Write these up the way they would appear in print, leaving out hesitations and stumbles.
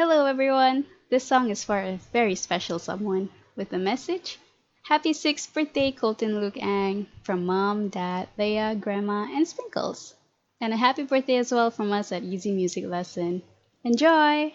Hello, everyone. This song is for a very special someone with a message. Happy 6th birthday, Colton Luke Ang, from Mom, Dad, Leia, Grandma, and Sprinkles. And a happy birthday as well from us at Easy Music Lesson. Enjoy!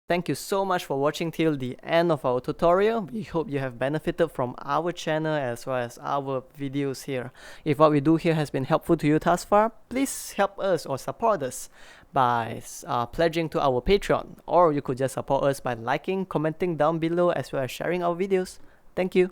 Thank you so much for watching till the end of our tutorial. We hope you have benefited from our channel as well as our videos here. If what we do here has been helpful to you thus far, please help us or support us by pledging to our Patreon, or you could just support us by liking, commenting down below as well as sharing our videos. Thank you.